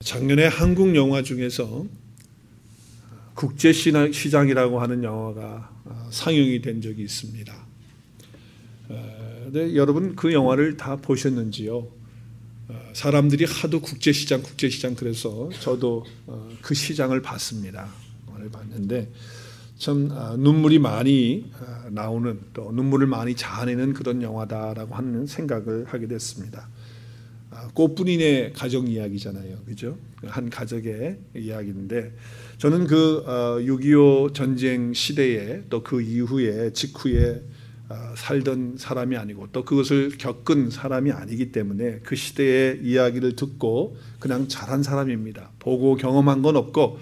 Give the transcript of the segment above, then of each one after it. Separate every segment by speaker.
Speaker 1: 작년에 한국 영화 중에서 국제시장이라고 하는 영화가 상영이 된 적이 있습니다. 근데 여러분 그 영화를 다 보셨는지요? 사람들이 하도 국제시장 그래서 저도 그 시장을 봤습니다. 봤는데 참 눈물이 많이 나오는, 또 눈물을 많이 자아내는 그런 영화다라고 하는 생각을 하게 됐습니다. 꽃분이네 가정 이야기잖아요, 그죠? 한 가족의 이야기인데, 저는 그 6.25 전쟁 시대에 또 그 이후에 직후에 살던 사람이 아니고 또 그것을 겪은 사람이 아니기 때문에 그 시대의 이야기를 듣고 그냥 자란 사람입니다. 보고 경험한 건 없고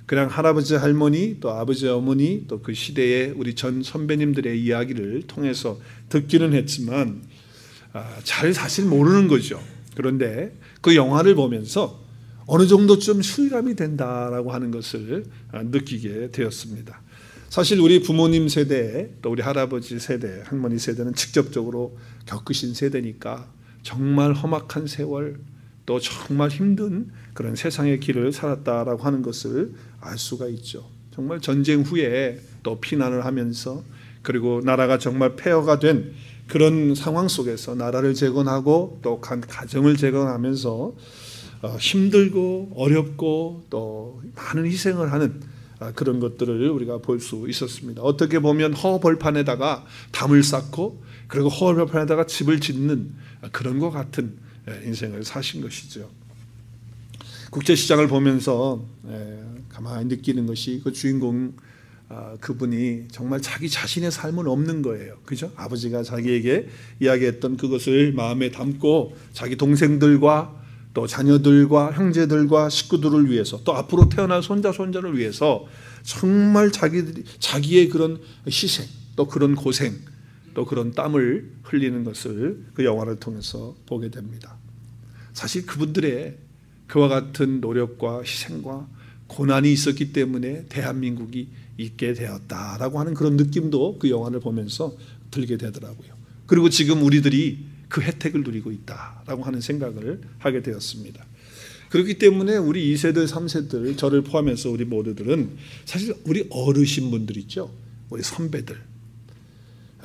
Speaker 1: 그냥 할아버지 할머니 또 아버지 어머니 또 그 시대의 우리 전 선배님들의 이야기를 통해서 듣기는 했지만 잘 사실 모르는 거죠. 그런데 그 영화를 보면서 어느 정도 좀 실감이 된다라고 하는 것을 느끼게 되었습니다. 사실 우리 부모님 세대 또 우리 할아버지 세대, 할머니 세대는 직접적으로 겪으신 세대니까 정말 험악한 세월 또 정말 힘든 그런 세상의 길을 살았다라고 하는 것을 알 수가 있죠. 정말 전쟁 후에 또 피난을 하면서 그리고 나라가 정말 폐허가 된 그런 상황 속에서 나라를 재건하고 또 가정을 재건하면서 힘들고 어렵고 또 많은 희생을 하는 그런 것들을 우리가 볼 수 있었습니다. 어떻게 보면 허벌판에다가 담을 쌓고 그리고 허벌판에다가 집을 짓는 그런 것 같은 인생을 사신 것이죠. 국제시장을 보면서 가만히 느끼는 것이 그 주인공 그분이 정말 자기 자신의 삶은 없는 거예요. 그죠? 아버지가 자기에게 이야기했던 그것을 마음에 담고 자기 동생들과 또 자녀들과 형제들과 식구들을 위해서 또 앞으로 태어날 손자를 위해서 정말 자기의 그런 희생 또 그런 고생 또 그런 땀을 흘리는 것을 그 영화를 통해서 보게 됩니다. 사실 그분들의 그와 같은 노력과 희생과 고난이 있었기 때문에 대한민국이 있게 되었다라고 하는 그런 느낌도 그 영화를 보면서 들게 되더라고요. 그리고 지금 우리들이 그 혜택을 누리고 있다라고 하는 생각을 하게 되었습니다. 그렇기 때문에 우리 2세들, 3세들, 저를 포함해서 우리 모두들은 사실 우리 어르신분들 있죠. 우리 선배들,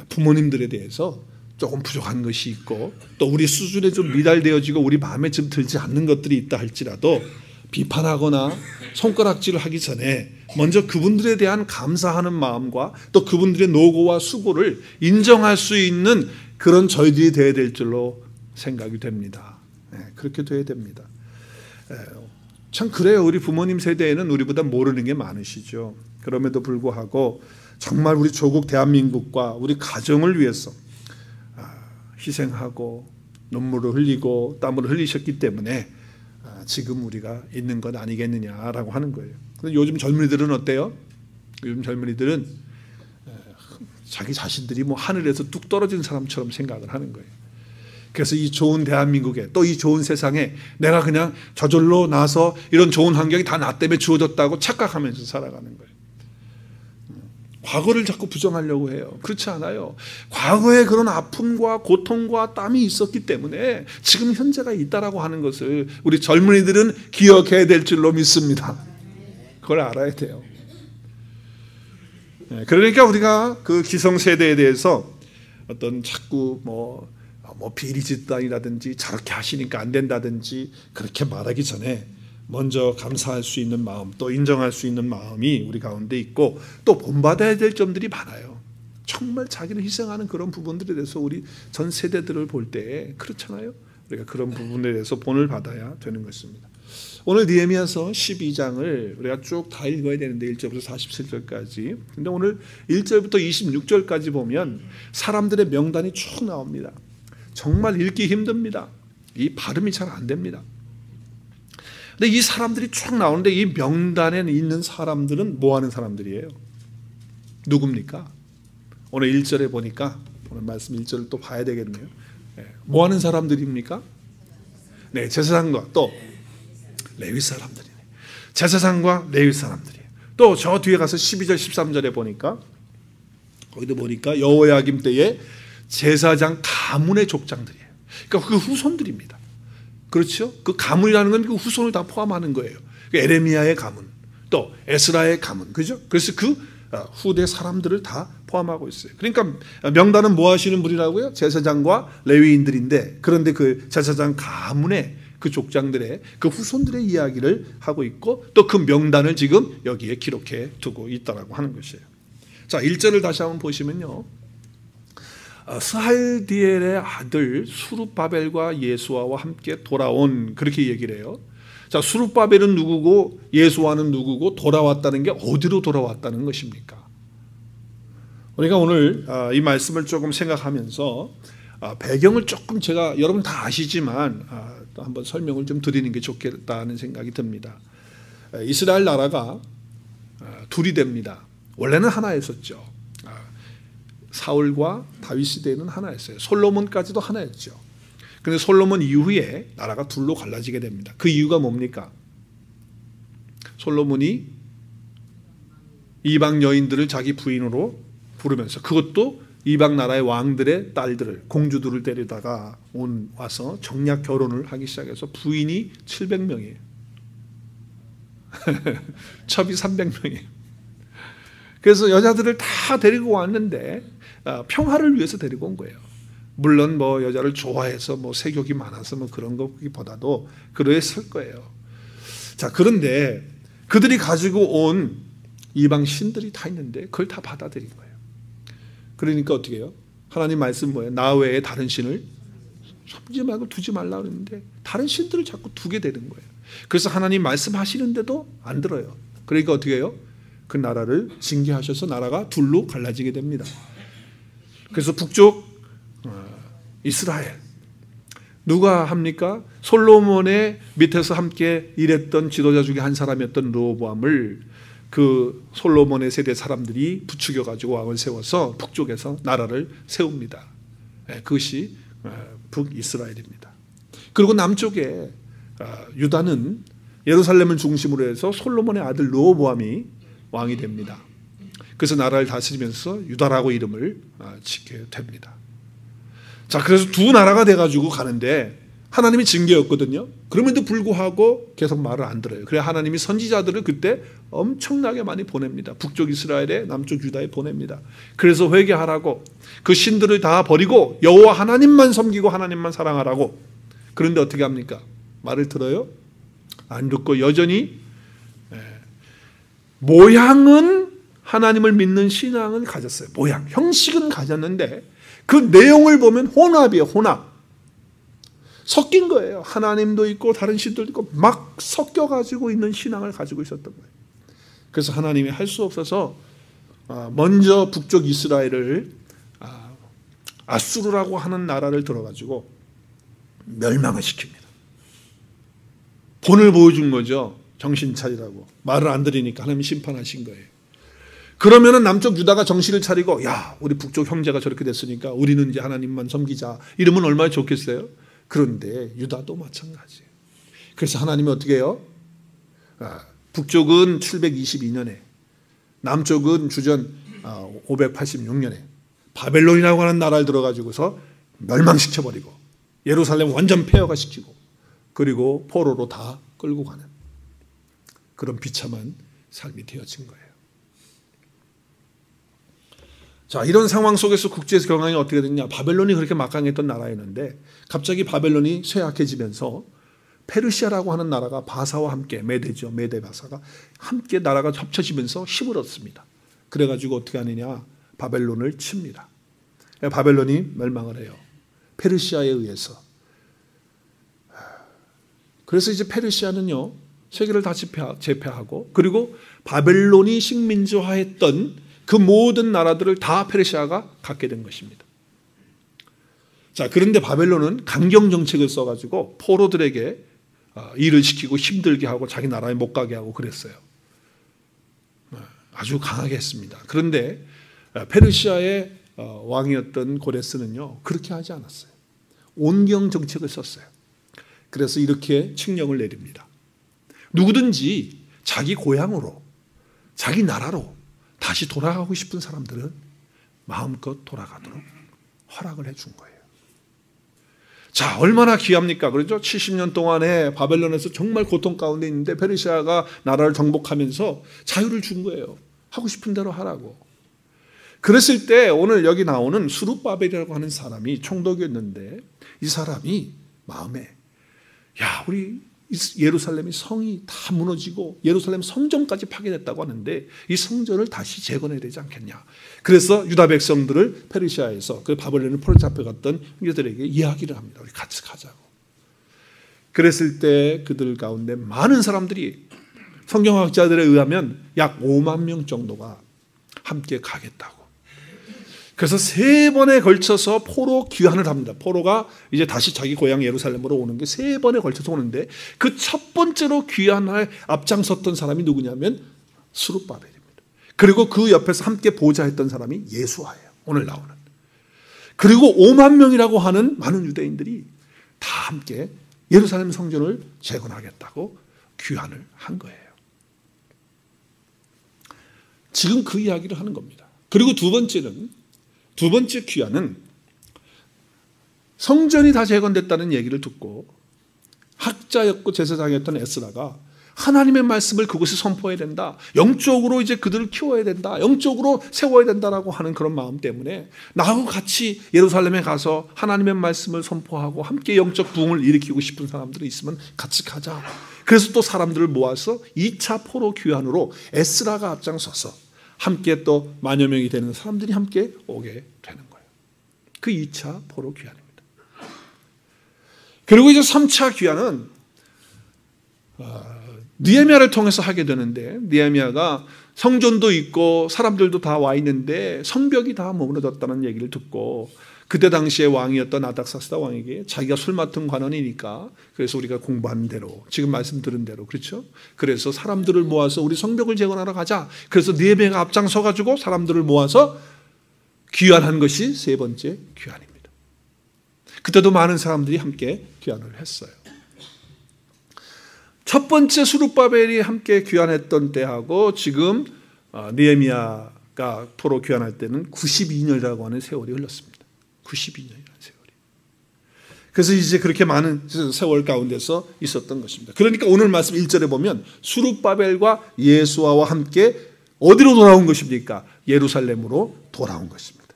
Speaker 1: 부모님들에 대해서 조금 부족한 것이 있고 또 우리 수준에 좀 미달되어지고 우리 마음에 좀 들지 않는 것들이 있다 할지라도 비판하거나 손가락질을 하기 전에 먼저 그분들에 대한 감사하는 마음과 또 그분들의 노고와 수고를 인정할 수 있는 그런 저희들이 되어야 될 줄로 생각이 됩니다. 그렇게 되어야 됩니다. 참 그래요. 우리 부모님 세대에는 우리보다 모르는 게 많으시죠. 그럼에도 불구하고 정말 우리 조국 대한민국과 우리 가정을 위해서 희생하고 눈물을 흘리고 땀을 흘리셨기 때문에 지금 우리가 있는 것 아니겠느냐라고 하는 거예요. 근데 요즘 젊은이들은 어때요? 요즘 젊은이들은 자기 자신들이 뭐 하늘에서 뚝 떨어진 사람처럼 생각을 하는 거예요. 그래서 이 좋은 대한민국에 또 이 좋은 세상에 내가 그냥 저절로 나서 이런 좋은 환경이 다 나 때문에 주어졌다고 착각하면서 살아가는 거예요. 과거를 자꾸 부정하려고 해요. 그렇지 않아요. 과거에 그런 아픔과 고통과 땀이 있었기 때문에 지금 현재가 있다라고 하는 것을 우리 젊은이들은 기억해야 될 줄로 믿습니다. 그걸 알아야 돼요. 그러니까 우리가 그 기성세대에 대해서 어떤 자꾸 뭐 비리 집단이라든지 저렇게 하시니까 안 된다든지 그렇게 말하기 전에 먼저 감사할 수 있는 마음 또 인정할 수 있는 마음이 우리 가운데 있고 또 본받아야 될 점들이 많아요. 정말 자기를 희생하는 그런 부분들에 대해서 우리 전 세대들을 볼 때 그렇잖아요. 우리가 그런 부분에 대해서 본을 받아야 되는 것입니다. 오늘 느헤미야서 12장을 우리가 쭉 다 읽어야 되는데 1절부터 47절까지. 근데 오늘 1절부터 26절까지 보면 사람들의 명단이 쭉 나옵니다. 정말 읽기 힘듭니다. 이 발음이 잘 안 됩니다. 근데 이 사람들이 쭉 나오는데 이 명단에 있는 사람들은 뭐 하는 사람들이에요? 누굽니까? 오늘 1절에 보니까 오늘 말씀 1절을 또 봐야 되겠네요. 뭐 하는 사람들입니까? 네, 제사장과 또 레위 사람들이네. 제사장과 레위 사람들이에요. 또 저 뒤에 가서 12절 13절에 보니까 거기도 보니까 여호야김 때에 제사장 가문의 족장들이에요. 그러니까 그 후손들입니다. 그렇죠? 그 가문이라는 건 그 후손을 다 포함하는 거예요. 에레미야의 가문, 또 에스라의 가문, 그죠? 그래서 그 후대 사람들을 다 포함하고 있어요. 그러니까 명단은 뭐 하시는 분이라고요? 제사장과 레위인들인데, 그런데 그 제사장 가문의 그 족장들의 그 후손들의 이야기를 하고 있고, 또 그 명단을 지금 여기에 기록해 두고 있다라고 하는 것이에요. 자, 1절을 다시 한번 보시면요, 스알디엘의 아들 수룹바벨과 예수아와 함께 돌아온, 그렇게 얘기를 해요. 자, 수룹바벨은 누구고 예수아는 누구고 돌아왔다는 게 어디로 돌아왔다는 것입니까? 우리가 오늘 이 말씀을 조금 생각하면서 배경을 조금, 제가 여러분 다 아시지만 또 한번 설명을 좀 드리는 게 좋겠다는 생각이 듭니다. 이스라엘 나라가 둘이 됩니다. 원래는 하나였었죠. 사울과 다윗 시대에는 하나였어요. 솔로몬까지도 하나였죠. 그런데 솔로몬 이후에 나라가 둘로 갈라지게 됩니다. 그 이유가 뭡니까? 솔로몬이 이방 여인들을 자기 부인으로 부르면서, 그것도 이방 나라의 왕들의 딸들을, 공주들을 데려다가 와서 정략 결혼을 하기 시작해서 부인이 700명이에요. 첩이 300명이에요. 그래서 여자들을 다 데리고 왔는데 평화를 위해서 데리고 온 거예요. 물론 뭐 여자를 좋아해서 뭐 세욕이 많아서 뭐 그런 것보다도 그러했을 거예요. 자, 그런데 그들이 가지고 온 이방 신들이 다 있는데 그걸 다 받아들인 거예요. 그러니까 어떻게 해요? 하나님 말씀 뭐예요? 나 외에 다른 신을 섬기지 말고 두지 말라 그랬는데 다른 신들을 자꾸 두게 되는 거예요. 그래서 하나님 말씀하시는데도 안 들어요. 그러니까 어떻게 해요? 그 나라를 징계하셔서 나라가 둘로 갈라지게 됩니다. 그래서 북쪽 이스라엘, 누가 합니까? 솔로몬의 밑에서 함께 일했던 지도자 중에 한 사람이었던 르호보암을 그 솔로몬의 세대 사람들이 부추겨 가지고 왕을 세워서 북쪽에서 나라를 세웁니다. 그것이 북이스라엘입니다. 그리고 남쪽에 유다는 예루살렘을 중심으로 해서 솔로몬의 아들 르호보암이 왕이 됩니다. 그래서 나라를 다스리면서 유다라고 이름을 짓게 됩니다. 자, 그래서 두 나라가 돼가지고 가는데 하나님이 징계였거든요. 그럼에도 불구하고 계속 말을 안 들어요. 그래 하나님이 선지자들을 그때 엄청나게 많이 보냅니다. 북쪽 이스라엘에, 남쪽 유다에 보냅니다. 그래서 회개하라고, 그 신들을 다 버리고 여호와 하나님만 섬기고 하나님만 사랑하라고. 그런데 어떻게 합니까? 말을 들어요? 안 듣고 여전히 모양은 하나님을 믿는 신앙은 가졌어요. 모양, 형식은 가졌는데 그 내용을 보면 혼합이에요. 혼합. 섞인 거예요. 하나님도 있고 다른 신들도 있고 막 섞여가지고 있는 신앙을 가지고 있었던 거예요. 그래서 하나님이 할 수 없어서 먼저 북쪽 이스라엘을 아수르라고 하는 나라를 들어가지고 멸망을 시킵니다. 본을 보여준 거죠. 정신 차리라고. 말을 안 들으니까 하나님이 심판하신 거예요. 그러면은 남쪽 유다가 정신을 차리고, 야, 우리 북쪽 형제가 저렇게 됐으니까 우리는 이제 하나님만 섬기자, 이러면 얼마나 좋겠어요? 그런데 유다도 마찬가지예요. 그래서 하나님이 어떻게 해요? 북쪽은 722년에, 남쪽은 주전 586년에 바벨론이라고 하는 나라를 들어가지고서 멸망시켜버리고 예루살렘 완전 폐허가 시키고, 그리고 포로로 다 끌고 가는 그런 비참한 삶이 되어진 거예요. 자, 이런 상황 속에서 국제 경황이 어떻게 됐냐? 바벨론이 그렇게 막강했던 나라였는데 갑자기 바벨론이 쇠약해지면서 페르시아라고 하는 나라가 바사와 함께, 메대죠, 메대 바사가 함께 나라가 합쳐지면서 힘을 얻습니다. 그래가지고 어떻게 하느냐? 바벨론을 칩니다. 바벨론이 멸망을 해요. 페르시아에 의해서. 그래서 이제 페르시아는요, 세계를 다 제패하고, 그리고 바벨론이 식민지화했던 그 모든 나라들을 다 페르시아가 갖게 된 것입니다. 자, 그런데 바벨론은 강경 정책을 써가지고 포로들에게 일을 시키고 힘들게 하고 자기 나라에 못 가게 하고 그랬어요. 아주 강하게 했습니다. 그런데 페르시아의 왕이었던 고레스는요, 그렇게 하지 않았어요. 온경 정책을 썼어요. 그래서 이렇게 칙령을 내립니다. 누구든지 자기 고향으로, 자기 나라로 다시 돌아가고 싶은 사람들은 마음껏 돌아가도록 허락을 해준 거예요. 자, 얼마나 귀합니까? 그렇죠? 70년 동안에 바벨론에서 정말 고통 가운데 있는데 페르시아가 나라를 정복하면서 자유를 준 거예요. 하고 싶은 대로 하라고. 그랬을 때 오늘 여기 나오는 스룹바벨이라고 하는 사람이 총독이었는데 이 사람이 마음에 우리 예루살렘이 성이 다 무너지고 예루살렘 성전까지 파괴됐다고 하는데 이 성전을 다시 재건해야 되지 않겠냐. 그래서 유다 백성들을 페르시아에서 그 바벨론을 포로 잡혀갔던 형제들에게 이야기를 합니다. 우리 같이 가자고. 그랬을 때 그들 가운데 많은 사람들이 성경학자들에 의하면 약 5만 명 정도가 함께 가겠다고. 그래서 3번에 걸쳐서 포로 귀환을 합니다. 포로가 이제 다시 자기 고향 예루살렘으로 오는 게 3번에 걸쳐서 오는데 그 첫 번째로 귀환을 앞장섰던 사람이 누구냐면 스룹바벨입니다. 그리고 그 옆에서 함께 보좌했던 사람이 예수아예요. 오늘 나오는. 그리고 5만 명이라고 하는 많은 유대인들이 다 함께 예루살렘 성전을 재건하겠다고 귀환을 한 거예요. 지금 그 이야기를 하는 겁니다. 그리고 두 번째 귀환은 성전이 다 재건됐다는 얘기를 듣고 학자였고 제사장이었던 에스라가 하나님의 말씀을 그곳에 선포해야 된다. 영적으로 이제 그들을 키워야 된다. 영적으로 세워야 된다라고 하는 그런 마음 때문에 나하고 같이 예루살렘에 가서 하나님의 말씀을 선포하고 함께 영적 부흥을 일으키고 싶은 사람들이 있으면 같이 가자. 그래서 또 사람들을 모아서 2차 포로 귀환으로 에스라가 앞장서서 함께 또 만여 명이 되는 사람들이 함께 오게 되는 거예요. 그 2차 포로 귀환입니다. 그리고 이제 3차 귀환은 느헤미야를 통해서 하게 되는데 느헤미야가 성전도 있고 사람들도 다 와 있는데 성벽이 다 무너졌다는 얘기를 듣고 그때 당시에 왕이었던 아닥사스다 왕에게 자기가 술 맡은 관원이니까 그래서 우리가 공부한 대로 지금 말씀 들은 대로 그렇죠? 그래서 사람들을 모아서 우리 성벽을 재건하러 가자. 그래서 느헤미야가 앞장서 가지고 사람들을 모아서 귀환한 것이 3번째 귀환입니다. 그때도 많은 사람들이 함께 귀환을 했어요. 첫 번째 스룹바벨이 함께 귀환했던 때하고 지금 느헤미야가 포로 귀환할 때는 92년이라고 하는 세월이 흘렀습니다. 92년이라는 세월이. 그래서 이제 그렇게 많은 세월 가운데서 있었던 것입니다. 그러니까 오늘 말씀 1절에 보면 스룹바벨과 예수아와 함께 어디로 돌아온 것입니까? 예루살렘으로 돌아온 것입니다.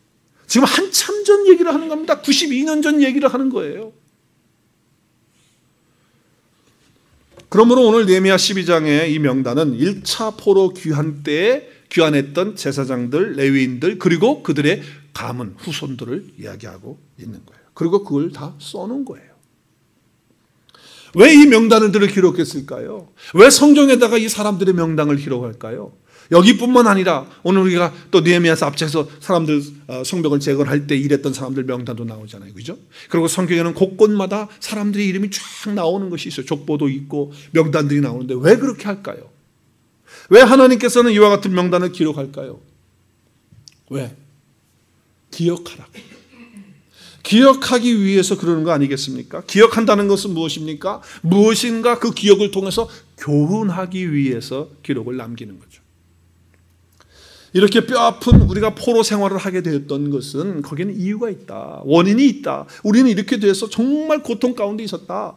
Speaker 1: 지금 한참 전 얘기를 하는 겁니다. 92년 전 얘기를 하는 거예요. 그러므로 오늘 느헤미야 12장의 이 명단은 1차 포로 귀환 때에 귀환했던 제사장들, 레위인들 그리고 그들의 가문, 후손들을 이야기하고 있는 거예요. 그리고 그걸 다 써놓은 거예요. 왜 이 명단들을 기록했을까요? 왜 성경에다가 이 사람들의 명단을 기록할까요? 여기뿐만 아니라 오늘 우리가 또 느헤미야서 앞에서 사람들 성벽을 재건할 때 일했던 사람들 명단도 나오잖아요. 그죠? 그리고 성경에는 곳곳마다 사람들의 이름이 쫙 나오는 것이 있어요. 족보도 있고 명단들이 나오는데 왜 그렇게 할까요? 왜 하나님께서는 이와 같은 명단을 기록할까요? 왜? 기억하라고. 기억하기 위해서 그러는 거 아니겠습니까? 기억한다는 것은 무엇입니까? 무엇인가 그 기억을 통해서 교훈하기 위해서 기록을 남기는 거죠. 이렇게 뼈아픈 우리가 포로 생활을 하게 되었던 것은 거기에는 이유가 있다. 원인이 있다. 우리는 이렇게 돼서 정말 고통 가운데 있었다.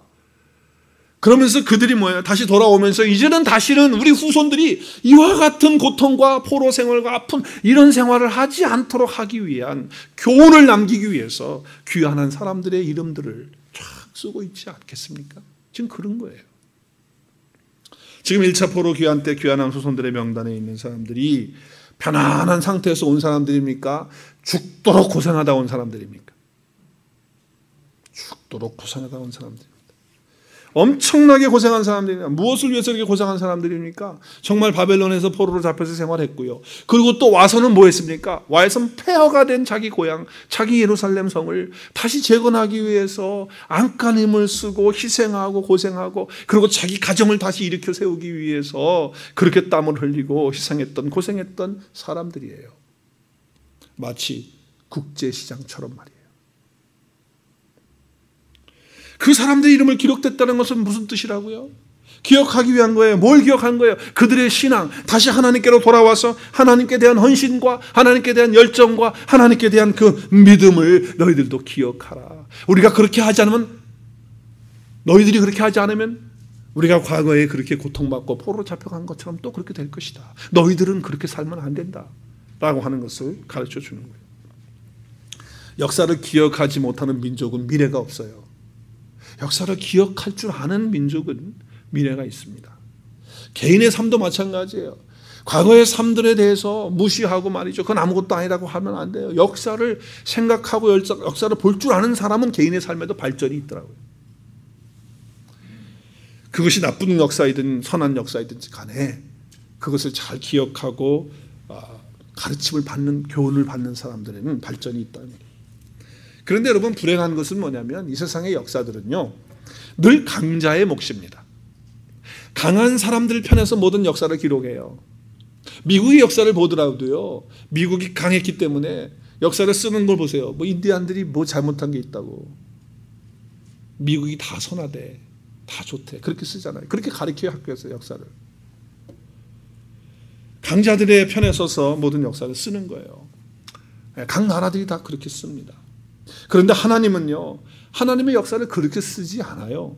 Speaker 1: 그러면서 그들이 뭐예요? 다시 돌아오면서 이제는 다시는 우리 후손들이 이와 같은 고통과 포로 생활과 아픔 이런 생활을 하지 않도록 하기 위한 교훈을 남기기 위해서 귀환한 사람들의 이름들을 쫙 쓰고 있지 않겠습니까? 지금 그런 거예요. 지금 1차 포로 귀환 때 귀환한 후손들의 명단에 있는 사람들이 편안한 상태에서 온 사람들입니까? 죽도록 고생하다 온 사람들입니까? 죽도록 고생하다 온 사람들입니다. 엄청나게 고생한 사람들입니다. 무엇을 위해서 이렇게 고생한 사람들입니까? 정말 바벨론에서 포로로 잡혀서 생활했고요. 그리고 또 와서는 뭐 했습니까? 와서는 폐허가 된 자기 고향, 자기 예루살렘 성을 다시 재건하기 위해서 안간힘을 쓰고 희생하고 고생하고 그리고 자기 가정을 다시 일으켜 세우기 위해서 그렇게 땀을 흘리고 희생했던 고생했던 사람들이에요. 마치 국제시장처럼 말이에요. 그 사람들의 이름을 기록됐다는 것은 무슨 뜻이라고요? 기억하기 위한 거예요. 뭘 기억한 거예요? 그들의 신앙, 다시 하나님께로 돌아와서 하나님께 대한 헌신과 하나님께 대한 열정과 하나님께 대한 그 믿음을 너희들도 기억하라. 우리가 그렇게 하지 않으면, 너희들이 그렇게 하지 않으면 우리가 과거에 그렇게 고통받고 포로로 잡혀간 것처럼 또 그렇게 될 것이다. 너희들은 그렇게 살면 안 된다 라고 하는 것을 가르쳐 주는 거예요. 역사를 기억하지 못하는 민족은 미래가 없어요. 역사를 기억할 줄 아는 민족은 미래가 있습니다. 개인의 삶도 마찬가지예요. 과거의 삶들에 대해서 무시하고 말이죠. 그건 아무것도 아니라고 하면 안 돼요. 역사를 생각하고 역사를 볼 줄 아는 사람은 개인의 삶에도 발전이 있더라고요. 그것이 나쁜 역사이든 선한 역사이든지 간에 그것을 잘 기억하고 가르침을 받는, 교훈을 받는 사람들에는 발전이 있다는 거예요. 그런데 여러분, 불행한 것은 뭐냐면 이 세상의 역사들은요, 늘 강자의 몫입니다. 강한 사람들 편에서 모든 역사를 기록해요. 미국의 역사를 보더라도요, 미국이 강했기 때문에 역사를 쓰는 걸 보세요. 뭐 인디안들이 뭐 잘못한 게 있다고, 미국이 다 선하대, 다 좋대, 그렇게 쓰잖아요. 그렇게 가르쳐요, 학교에서 역사를. 강자들의 편에 서서 모든 역사를 쓰는 거예요. 각 나라들이 다 그렇게 씁니다. 그런데 하나님은요, 하나님의 역사를 그렇게 쓰지 않아요.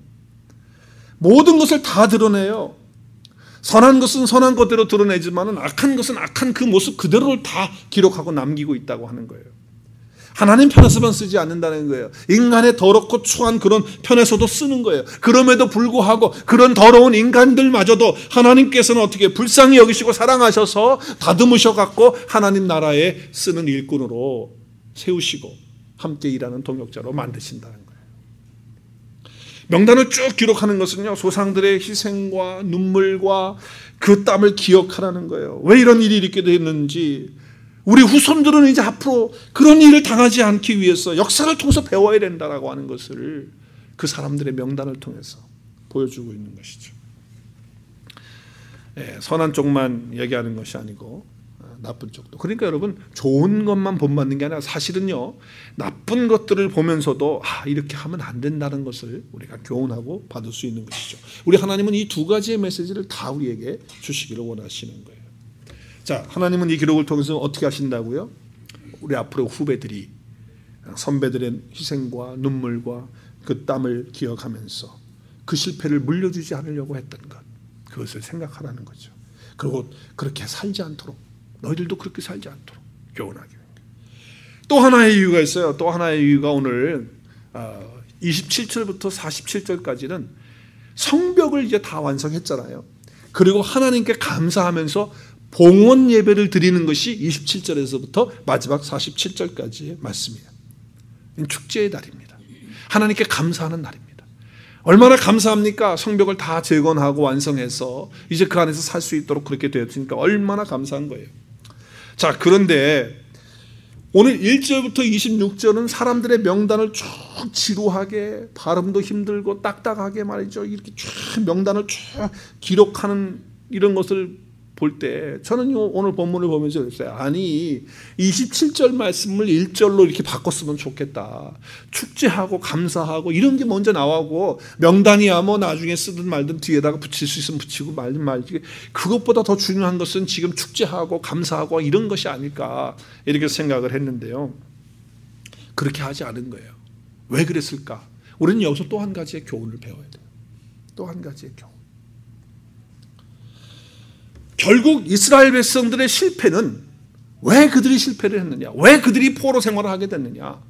Speaker 1: 모든 것을 다 드러내요. 선한 것은 선한 것대로 드러내지만 악한 것은 악한 그 모습 그대로를 다 기록하고 남기고 있다고 하는 거예요. 하나님 편에서만 쓰지 않는다는 거예요. 인간의 더럽고 추한 그런 편에서도 쓰는 거예요. 그럼에도 불구하고 그런 더러운 인간들마저도 하나님께서는 어떻게 불쌍히 여기시고 사랑하셔서 다듬으셔갖고 하나님 나라에 쓰는 일꾼으로 세우시고 함께 일하는 동역자로 만드신다는 거예요. 명단을 쭉 기록하는 것은요, 조상들의 희생과 눈물과 그 땀을 기억하라는 거예요. 왜 이런 일이 있게 됐는지, 우리 후손들은 이제 앞으로 그런 일을 당하지 않기 위해서 역사를 통해서 배워야 된다라고 하는 것을 그 사람들의 명단을 통해서 보여주고 있는 것이죠. 선한 쪽만 얘기하는 것이 아니고 나쁜 쪽도. 그러니까 여러분, 좋은 것만 본받는 게 아니라 사실은요, 나쁜 것들을 보면서도 이렇게 하면 안 된다는 것을 우리가 교훈하고 받을 수 있는 것이죠. 우리 하나님은 이 두 가지의 메시지를 다 우리에게 주시기를 원하시는 거예요. 자, 하나님은 이 기록을 통해서 어떻게 하신다고요? 우리 앞으로 후배들이 선배들의 희생과 눈물과 그 땀을 기억하면서 그 실패를 물려주지 않으려고 했던 것, 그것을 생각하라는 거죠. 그리고 그렇게 살지 않도록, 너희들도 그렇게 살지 않도록 교훈하기 위해. 또 하나의 이유가 있어요. 또 하나의 이유가 오늘 27절부터 47절까지는 성벽을 이제 다 완성했잖아요. 그리고 하나님께 감사하면서 봉헌 예배를 드리는 것이 27절에서부터 마지막 47절까지의 말씀이에요. 축제의 날입니다. 하나님께 감사하는 날입니다. 얼마나 감사합니까? 성벽을 다 재건하고 완성해서 이제 그 안에서 살 수 있도록 그렇게 되었으니까 얼마나 감사한 거예요. 자, 그런데 오늘 1절부터 26절은 사람들의 명단을 쭉 지루하게, 발음도 힘들고 딱딱하게 말이죠, 이렇게 쭉 명단을 쭉 기록하는 이런 것을 볼 때 저는 오늘 본문을 보면서 그랬어요. 아니, 27절 말씀을 1절로 이렇게 바꿨으면 좋겠다. 축제하고 감사하고 이런 게 먼저 나오고, 명단이야 뭐 나중에 쓰든 말든 뒤에다가 붙일 수 있으면 붙이고 말든 말지, 그것보다 더 중요한 것은 지금 축제하고 감사하고 이런 것이 아닐까, 이렇게 생각을 했는데요, 그렇게 하지 않은 거예요. 왜 그랬을까? 우리는 여기서 또 한 가지의 교훈을 배워야 돼요. 또 한 가지의 교훈. 결국 이스라엘 백성들의 실패는, 왜 그들이 실패를 했느냐, 왜 그들이 포로 생활을 하게 됐느냐,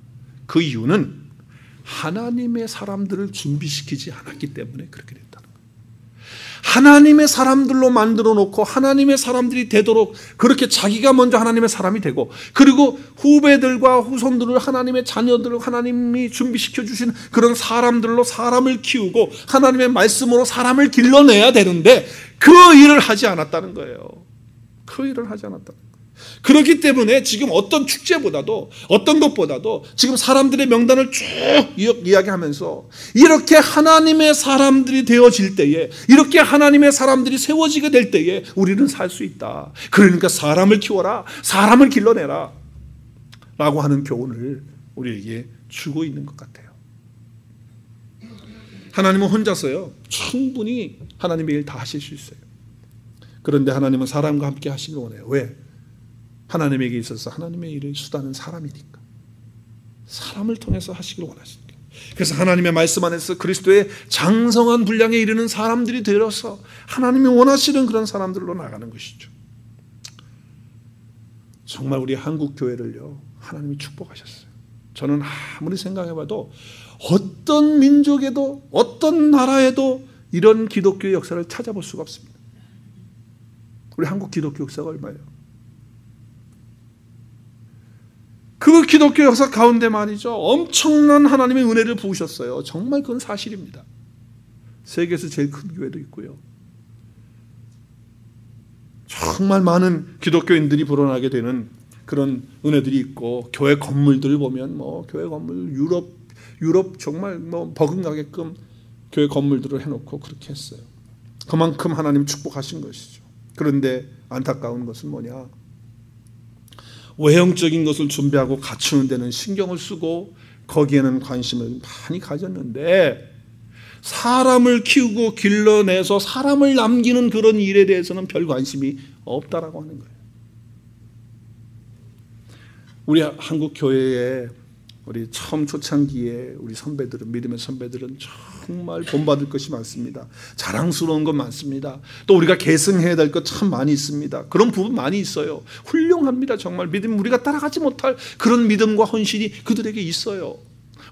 Speaker 1: 그 이유는 하나님의 사람들을 준비시키지 않았기 때문에 그렇게 됐다는 거예요. 하나님의 사람들로 만들어 놓고 하나님의 사람들이 되도록 그렇게 자기가 먼저 하나님의 사람이 되고, 그리고 후배들과 후손들을 하나님의 자녀들을 하나님이 준비시켜 주신 그런 사람들로 사람을 키우고 하나님의 말씀으로 사람을 길러내야 되는데 그 일을 하지 않았다는 거예요. 그 일을 하지 않았다는 거예요. 그렇기 때문에 지금 어떤 축제보다도, 어떤 것보다도 지금 사람들의 명단을 쭉 이야기하면서 이렇게 하나님의 사람들이 되어질 때에, 이렇게 하나님의 사람들이 세워지게 될 때에 우리는 살 수 있다. 그러니까 사람을 키워라, 사람을 길러내라 라고 하는 교훈을 우리에게 주고 있는 것 같아요. 하나님은 혼자서요 충분히 하나님의 일 다 하실 수 있어요. 그런데 하나님은 사람과 함께 하시길 원해요. 왜? 하나님에게 있어서 하나님의 일의 수단은 사람이니까. 사람을 통해서 하시길 원하십니다. 그래서 하나님의 말씀 안에서 그리스도의 장성한 분량에 이르는 사람들이 되어서 하나님이 원하시는 그런 사람들로 나가는 것이죠. 정말 우리 한국 교회를요 하나님이 축복하셨어요. 저는 아무리 생각해봐도 어떤 민족에도 어떤 나라에도 이런 기독교의 역사를 찾아볼 수가 없습니다. 우리 한국 기독교 역사가 얼마예요? 그 기독교 역사 가운데 말이죠 엄청난 하나님의 은혜를 부으셨어요. 정말 그건 사실입니다. 세계에서 제일 큰 교회도 있고요. 정말 많은 기독교인들이 불어나게 되는 그런 은혜들이 있고, 교회 건물들을 보면 교회 건물 유럽 정말 버금가게끔 교회 건물들을 해놓고 그렇게 했어요. 그만큼 하나님 축복하신 것이죠. 그런데 안타까운 것은 뭐냐? 외형적인 것을 준비하고 갖추는 데는 신경을 쓰고 거기에는 관심을 많이 가졌는데 사람을 키우고 길러내서 사람을 남기는 그런 일에 대해서는 별 관심이 없다라고 하는 거예요. 우리 한국 교회에 우리 처음 초창기에 우리 선배들은, 믿음의 선배들은 정말 본받을 것이 많습니다. 자랑스러운 것 많습니다. 또 우리가 계승해야 될 것 참 많이 있습니다. 그런 부분 많이 있어요. 훌륭합니다. 정말 믿음, 우리가 따라가지 못할 그런 믿음과 헌신이 그들에게 있어요.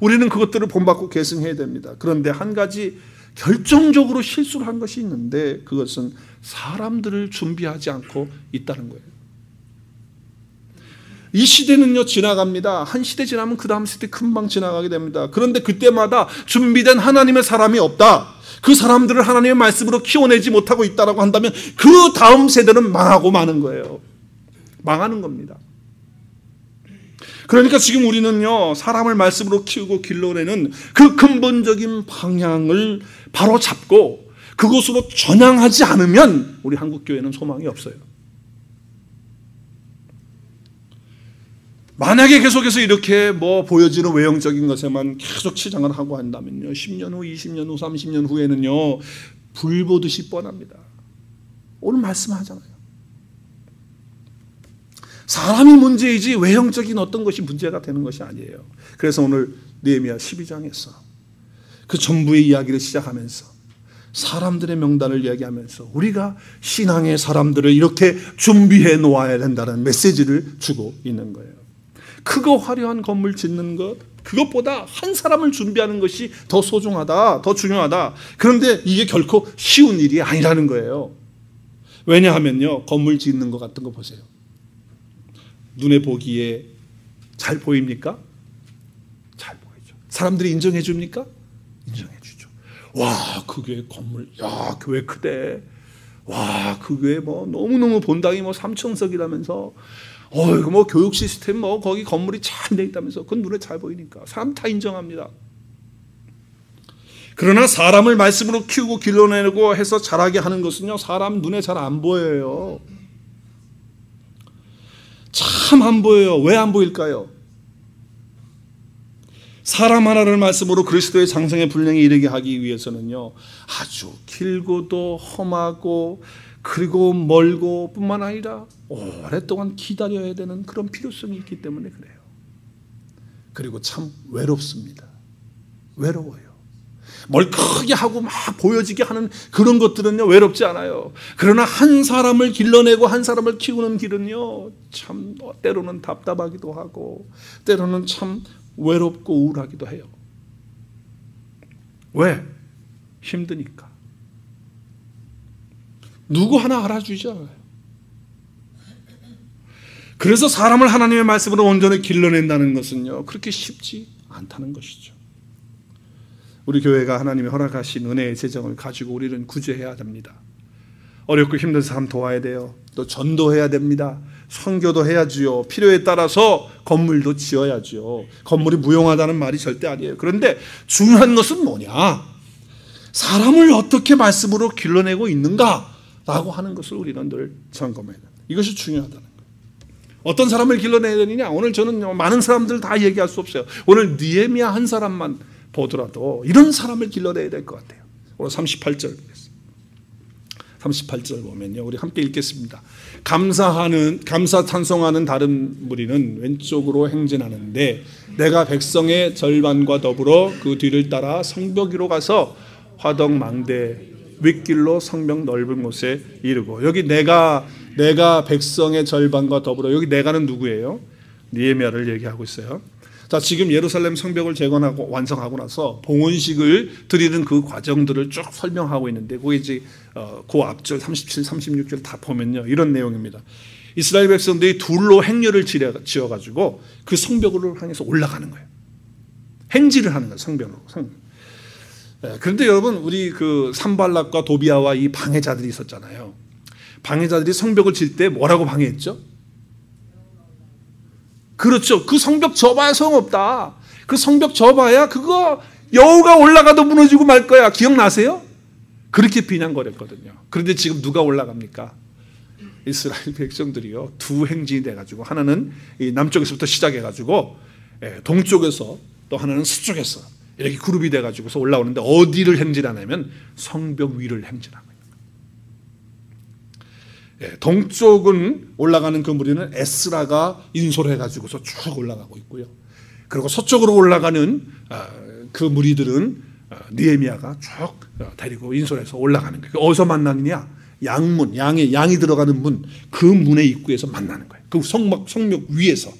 Speaker 1: 우리는 그것들을 본받고 계승해야 됩니다. 그런데 한 가지 결정적으로 실수를 한 것이 있는데 그것은 사람들을 준비하지 않고 있다는 거예요. 이 시대는요 지나갑니다. 한 시대 지나면 그 다음 시대 금방 지나가게 됩니다. 그런데 그때마다 준비된 하나님의 사람이 없다, 그 사람들을 하나님의 말씀으로 키워내지 못하고 있다라고 한다면 그 다음 세대는 망하고 마는 거예요. 망하는 겁니다. 그러니까 지금 우리는요 사람을 말씀으로 키우고 길러내는 그 근본적인 방향을 바로 잡고 그것으로 전향하지 않으면 우리 한국교회는 소망이 없어요. 만약에 계속해서 이렇게 보여지는 외형적인 것에만 계속 치장을 하고 한다면요 10년 후, 20년 후, 30년 후에는요 불 보듯이 뻔합니다. 오늘 말씀하잖아요. 사람이 문제이지 외형적인 어떤 것이 문제가 되는 것이 아니에요. 그래서 오늘 느헤미야 12장에서 그 전부의 이야기를 시작하면서 사람들의 명단을 이야기하면서 우리가 신앙의 사람들을 이렇게 준비해 놓아야 된다는 메시지를 주고 있는 거예요. 크고 화려한 건물 짓는 것, 그것보다 한 사람을 준비하는 것이 더 소중하다, 더 중요하다. 그런데 이게 결코 쉬운 일이 아니라는 거예요. 왜냐하면요 건물 짓는 것 같은 거 보세요. 눈에 보기에 잘 보입니까? 잘 보이죠. 사람들이 인정해 줍니까? 인정해 주죠. 와, 그 교회 건물, 야, 교회 크대. 와, 그 교회 너무너무 본당이 3,000석이라면서 이거 교육 시스템 거기 건물이 잘 돼 있다면서 그건 눈에 잘 보이니까 사람 다 인정합니다. 그러나 사람을 말씀으로 키우고 길러내고 해서 자라게 하는 것은요 사람 눈에 잘 안 보여요. 참 안 보여요. 왜 안 보일까요? 사람 하나를 말씀으로 그리스도의 장성의 분량에 이르게 하기 위해서는요 아주 길고도 험하고 그리고 멀고 뿐만 아니라 오랫동안 기다려야 되는 그런 필요성이 있기 때문에 그래요. 그리고 참 외롭습니다. 외로워요. 뭘 크게 하고 막 보여지게 하는 그런 것들은요 외롭지 않아요. 그러나 한 사람을 길러내고 한 사람을 키우는 길은요 참 때로는 답답하기도 하고 때로는 참 외롭고 우울하기도 해요. 왜? 힘드니까. 누구 하나 알아주지 않아요. 그래서 사람을 하나님의 말씀으로 온전히 길러낸다는 것은요 그렇게 쉽지 않다는 것이죠. 우리 교회가 하나님이 허락하신 은혜의 재정을 가지고 우리는 구제해야 됩니다. 어렵고 힘든 사람 도와야 돼요. 또 전도해야 됩니다. 선교도 해야지요. 필요에 따라서 건물도 지어야지요. 건물이 무용하다는 말이 절대 아니에요. 그런데 중요한 것은 뭐냐? 사람을 어떻게 말씀으로 길러내고 있는가라고 하는 것을 우리는 늘 점검해야 됩니다. 이것이 중요하다는 거예요. 어떤 사람을 길러내야 되느냐? 오늘 저는 많은 사람들 다 얘기할 수 없어요. 오늘 느헤미야 한 사람만 보더라도 이런 사람을 길러내야 될 것 같아요. 오늘 38절 38절 보면요, 우리 함께 읽겠습니다. 감사 찬송하는 다른 무리는 왼쪽으로 행진하는데 내가 백성의 절반과 더불어 그 뒤를 따라 성벽 위로 가서 화덕 망대 윗길로 성벽 넓은 곳에 이르고. 여기 내가 백성의 절반과 더불어, 여기 내가는 누구예요? 느헤미야를 얘기하고 있어요. 자, 지금 예루살렘 성벽을 재건하고 완성하고 나서 봉헌식을 드리는 그 과정들을 쭉 설명하고 있는데, 거기 이제 그 앞절 37, 36절 다 보면요, 이런 내용입니다. 이스라엘 백성들이 둘로 행렬을 지어가지고 그 성벽으로 향해서 올라가는 거예요. 행진을 하는 거예요, 성벽으로. 그런데 여러분, 우리 그 산발락과 도비아와 이 방해자들이 있었잖아요. 방해자들이 성벽을 질 때 뭐라고 방해했죠? 그렇죠. 그 성벽 접어야 소용없다. 그 성벽 접어야 그거 여우가 올라가도 무너지고 말 거야. 기억나세요? 그렇게 비난거렸거든요. 그런데 지금 누가 올라갑니까? 이스라엘 백성들이요, 두 행진이 돼가지고, 하나는 이 남쪽에서부터 시작해가지고 동쪽에서, 또 하나는 서쪽에서 이렇게 그룹이 돼가지고서 올라오는데, 어디를 행진하냐면 성벽 위를 행진하고 있는 거예요. 동쪽은 올라가는 그 무리는 에스라가 인솔해가지고서 쭉 올라가고 있고요. 그리고 서쪽으로 올라가는 그 무리들은 느헤미야가 쭉 데리고 인솔해서 올라가는 거예요. 어디서 만나느냐? 양문, 양이 들어가는 문, 그 문의 입구에서 만나는 거예요. 그 성벽 위에서.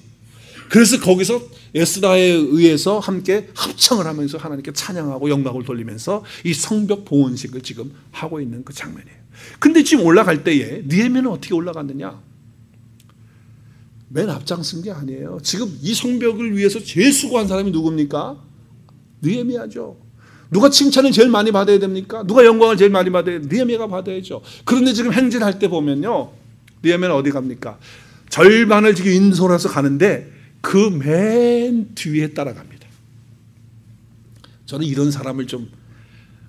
Speaker 1: 그래서 거기서 에스라에 의해서 함께 합창을 하면서 하나님께 찬양하고 영광을 돌리면서 이 성벽 봉헌식을 지금 하고 있는 그 장면이에요. 근데 지금 올라갈 때에 느헤미야는 어떻게 올라갔느냐? 맨 앞장선 게 아니에요. 지금 이 성벽을 위해서 제일 수고한 사람이 누굽니까? 느헤미야죠. 누가 칭찬을 제일 많이 받아야 됩니까? 누가 영광을 제일 많이 받아야 돼요? 느헤미야가 받아야죠. 그런데 지금 행진할 때 보면요, 느헤미야는 어디 갑니까? 절반을 지금 인솔해서 가는데 그 맨 뒤에 따라갑니다. 저는 이런 사람을 좀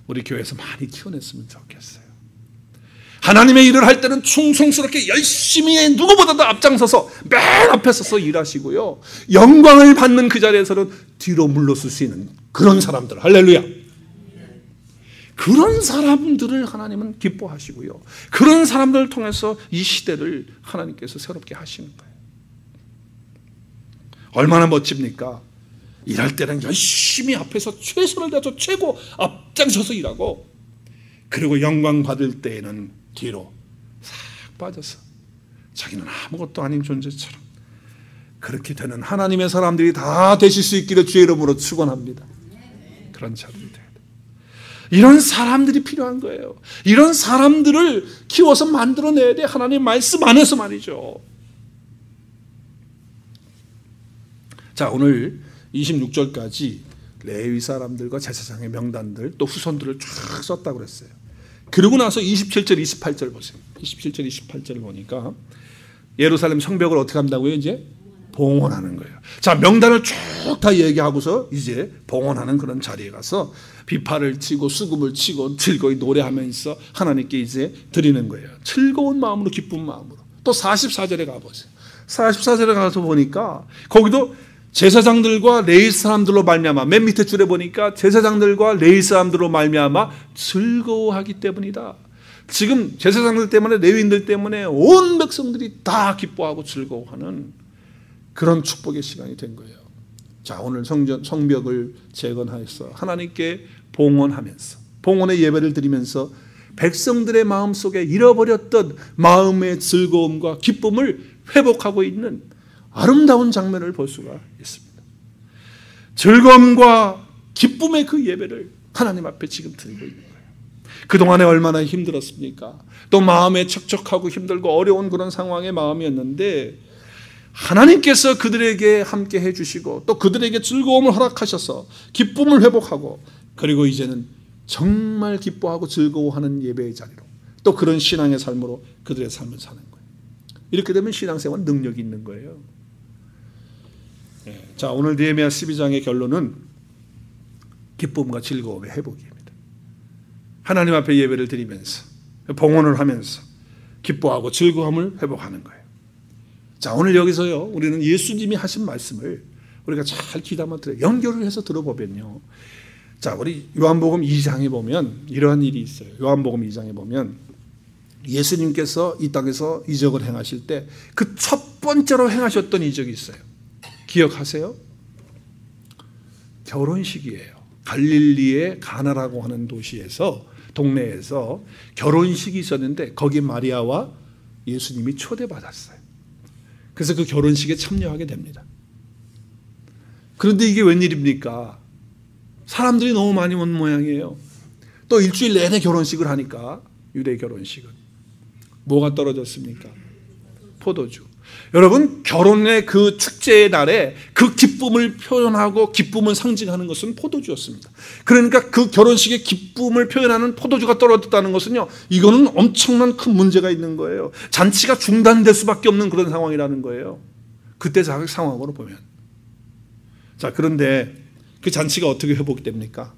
Speaker 1: 우리 교회에서 많이 키워냈으면 좋겠어요. 하나님의 일을 할 때는 충성스럽게 열심히 누구보다도 앞장서서 맨 앞에 서서 일하시고요, 영광을 받는 그 자리에서는 뒤로 물러설 수 있는 그런 사람들, 할렐루야. 그런 사람들을 하나님은 기뻐하시고요, 그런 사람들을 통해서 이 시대를 하나님께서 새롭게 하시는 거예요. 얼마나 멋집니까? 일할 때는 열심히 앞에서 최선을 다해서 최고 앞장서서 일하고, 그리고 영광 받을 때에는 뒤로 싹 빠져서 자기는 아무것도 아닌 존재처럼, 그렇게 되는 하나님의 사람들이 다 되실 수 있기를 주의 이름으로 축원합니다. 그런 자들이 돼야 돼요. 이런 사람들이 필요한 거예요. 이런 사람들을 키워서 만들어내야 돼. 하나님 말씀 안에서 말이죠. 자, 오늘 26절까지 레위 사람들과 제사장의 명단들, 또 후손들을 쫙 썼다고 그랬어요. 그러고 나서 27절, 28절 보세요. 27절, 28절을 보니까 예루살렘 성벽을 어떻게 한다고요? 이제 봉헌하는 거예요. 자, 명단을 쭉 다 얘기하고서 이제 봉헌하는 그런 자리에 가서 비파를 치고 수금을 치고 즐거이 노래하면서 하나님께 이제 드리는 거예요. 즐거운 마음으로, 기쁜 마음으로. 또 44절에 가보세요. 44절에 가서 보니까 거기도 제사장들과 레위 사람들로 말미암아, 맨 밑에 줄에 보니까 제사장들과 레위 사람들로 말미암아 즐거워하기 때문이다. 지금 제사장들 때문에, 레위인들 때문에 온 백성들이 다 기뻐하고 즐거워하는 그런 축복의 시간이 된 거예요. 자, 오늘 성벽을 재건하여서 하나님께 봉헌하면서, 봉헌의 예배를 드리면서 백성들의 마음속에 잃어버렸던 마음의 즐거움과 기쁨을 회복하고 있는 아름다운 장면을 볼 수가 있습니다. 즐거움과 기쁨의 그 예배를 하나님 앞에 지금 드리고 있는 거예요. 그동안에 얼마나 힘들었습니까? 또 마음에 척척하고 힘들고 어려운 그런 상황의 마음이었는데, 하나님께서 그들에게 함께 해주시고 또 그들에게 즐거움을 허락하셔서 기쁨을 회복하고, 그리고 이제는 정말 기뻐하고 즐거워하는 예배의 자리로, 또 그런 신앙의 삶으로 그들의 삶을 사는 거예요. 이렇게 되면 신앙생활 능력이 있는 거예요. 자, 오늘 느헤미야 12장의 결론은 기쁨과 즐거움의 회복입니다. 하나님 앞에 예배를 드리면서 봉헌을 하면서 기뻐하고 즐거움을 회복하는 거예요. 자, 오늘 여기서요, 우리는 예수님이 하신 말씀을 우리가 잘 귀담아 들어요. 연결을 해서 들어보면요, 자, 우리 요한복음 2장에 보면 이러한 일이 있어요. 요한복음 2장에 보면 예수님께서 이 땅에서 이적을 행하실 때 그 첫 번째로 행하셨던 이적이 있어요. 기억하세요? 결혼식이에요. 갈릴리의 가나라고 하는 도시에서, 동네에서 결혼식이 있었는데 거기 마리아와 예수님이 초대받았어요. 그래서 그 결혼식에 참여하게 됩니다. 그런데 이게 웬일입니까? 사람들이 너무 많이 온 모양이에요. 또 일주일 내내 결혼식을 하니까, 유대 결혼식은 뭐가 떨어졌습니까? 포도주. 여러분, 결혼의 그 축제의 날에 그 기쁨을 표현하고 기쁨을 상징하는 것은 포도주였습니다. 그러니까 그 결혼식의 기쁨을 표현하는 포도주가 떨어졌다는 것은요, 이거는 엄청난 큰 문제가 있는 거예요. 잔치가 중단될 수밖에 없는 그런 상황이라는 거예요. 그때 상황으로 보면. 자, 그런데 그 잔치가 어떻게 회복됩니까?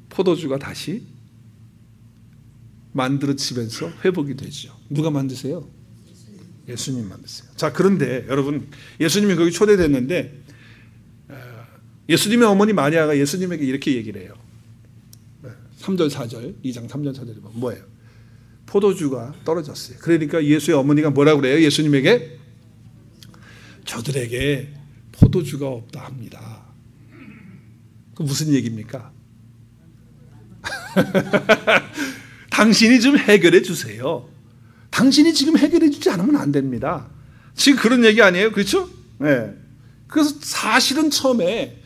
Speaker 1: 포도주가 다시 만들어지면서 회복이 되죠. 누가 만드세요? 예수님 만드세요. 자, 그런데 여러분, 예수님이 거기 초대됐는데 예수님의 어머니 마리아가 예수님에게 이렇게 얘기를 해요. 3절 4절, 2장 3절 4절에 보면 뭐예요? 포도주가 떨어졌어요. 그러니까 예수의 어머니가 뭐라고 그래요? 예수님에게 저들에게 포도주가 없다 합니다. 그 무슨 얘기입니까? 당신이 좀 해결해 주세요. 당신이 지금 해결해 주지 않으면 안 됩니다. 지금 그런 얘기 아니에요? 그렇죠? 네. 그래서 사실은 처음에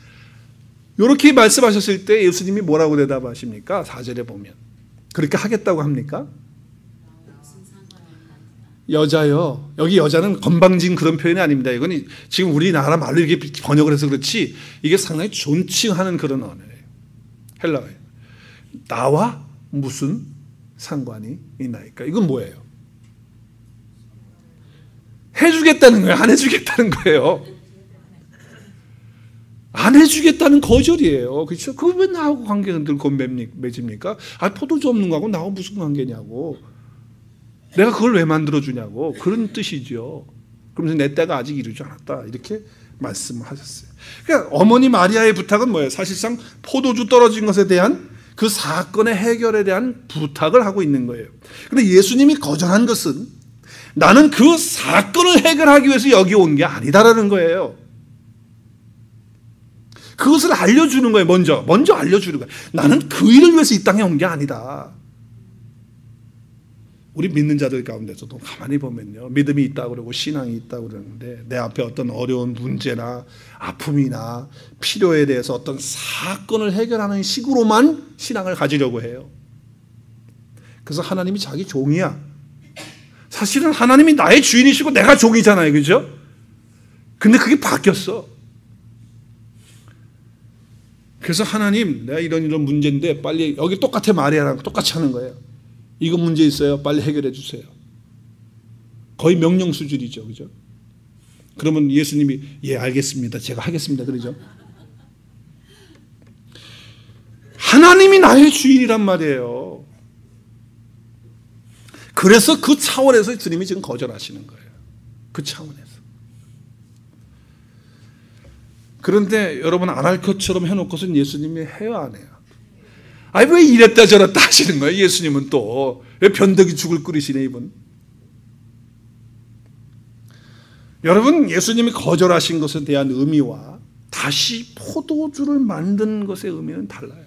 Speaker 1: 이렇게 말씀하셨을 때 예수님이 뭐라고 대답하십니까? 4절에 보면. 그렇게 하겠다고 합니까? 여자요. 여기 여자는 건방진 그런 표현이 아닙니다. 이건 지금 우리나라 말로 이렇게 번역을 해서 그렇지 이게 상당히 존칭하는 그런 언어예요. 헬라어예요. 나와 무슨 상관이 있나이까? 이건 뭐예요? 해주겠다는 거예요? 안 해주겠다는 거예요? 안 해주겠다는 거절이에요. 그렇죠? 그거 왜 나하고 관계가 늘고 맺습니까? 아, 포도주 없는 거하고 나하고 무슨 관계냐고. 내가 그걸 왜 만들어주냐고. 그런 뜻이죠. 그러면서 내 때가 아직 이르지 않았다. 이렇게 말씀하셨어요. 그러니까 어머니 마리아의 부탁은 뭐예요? 사실상 포도주 떨어진 것에 대한 그 사건의 해결에 대한 부탁을 하고 있는 거예요. 그런데 예수님이 거절한 것은 나는 그 사건을 해결하기 위해서 여기 온 게 아니다라는 거예요. 그것을 알려주는 거예요. 먼저 알려주는 거예요. 나는 그 일을 위해서 이 땅에 온 게 아니다. 우리 믿는 자들 가운데서도 가만히 보면요, 믿음이 있다고 그러고 신앙이 있다고 그러는데 내 앞에 어떤 어려운 문제나 아픔이나 필요에 대해서 어떤 사건을 해결하는 식으로만 신앙을 가지려고 해요. 그래서 하나님이 자기 종이야. 사실은 하나님이 나의 주인이시고 내가 종이잖아요. 그죠? 근데 그게 바뀌었어. 그래서 하나님, 내가 이런 문제인데 빨리, 여기 똑같아 마리아랑 똑같이 하는 거예요. 이거 문제 있어요. 빨리 해결해 주세요. 거의 명령 수준이죠. 그죠? 그러면 예수님이 예, 알겠습니다. 제가 하겠습니다. 그러죠? 하나님이 나의 주인이란 말이에요. 그래서 그 차원에서 주님이 지금 거절하시는 거예요. 그 차원에서. 그런데 여러분 안 할 것처럼 해놓고선 예수님이 해요, 안 해요? 아니 왜 이랬다 저랬다 하시는 거예요? 예수님은 또 왜 변덕이 죽을 끓이시네 이분. 여러분, 예수님이 거절하신 것에 대한 의미와 다시 포도주를 만든 것의 의미는 달라요.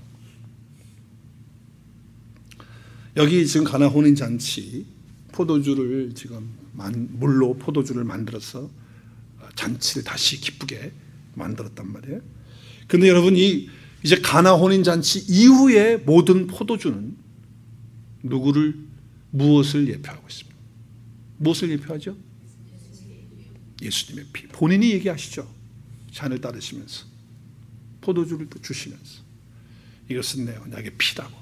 Speaker 1: 여기 지금 가나 혼인 잔치, 포도주를 지금 물로 포도주를 만들어서 잔치를 다시 기쁘게 만들었단 말이에요. 근데 여러분, 이제 가나 혼인 잔치 이후에 모든 포도주는 무엇을 예표하고 있습니다? 무엇을 예표하죠? 예수님의 피. 본인이 얘기하시죠. 잔을 따르시면서 포도주를 또 주시면서 이것은 내 언약의 피다고.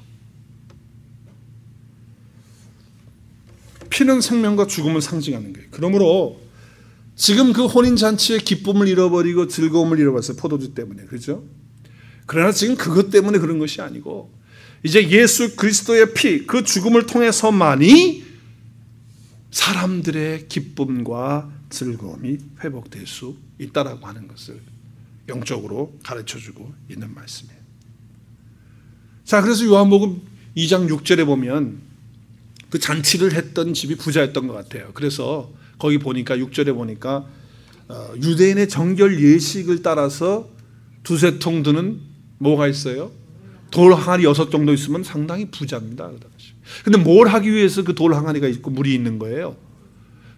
Speaker 1: 피는 생명과 죽음을 상징하는 거예요. 그러므로 지금 그 혼인잔치의 기쁨을 잃어버리고 즐거움을 잃어버렸어요. 포도주 때문에. 그렇죠? 그러나 지금 그것 때문에 그런 것이 아니고 이제 예수 그리스도의 피, 그 죽음을 통해서만이 사람들의 기쁨과 즐거움이 회복될 수 있다라고 하는 것을 영적으로 가르쳐주고 있는 말씀이에요. 자, 그래서 요한복음 2장 6절에 보면 그 잔치를 했던 집이 부자였던 것 같아요. 그래서 거기 보니까 6절에 보니까 유대인의 정결 예식을 따라서 두세 통 드는 뭐가 있어요? 돌 항아리 6 정도 있으면 상당히 부자입니다. 근데 뭘 하기 위해서 그 돌 항아리가 있고 물이 있는 거예요?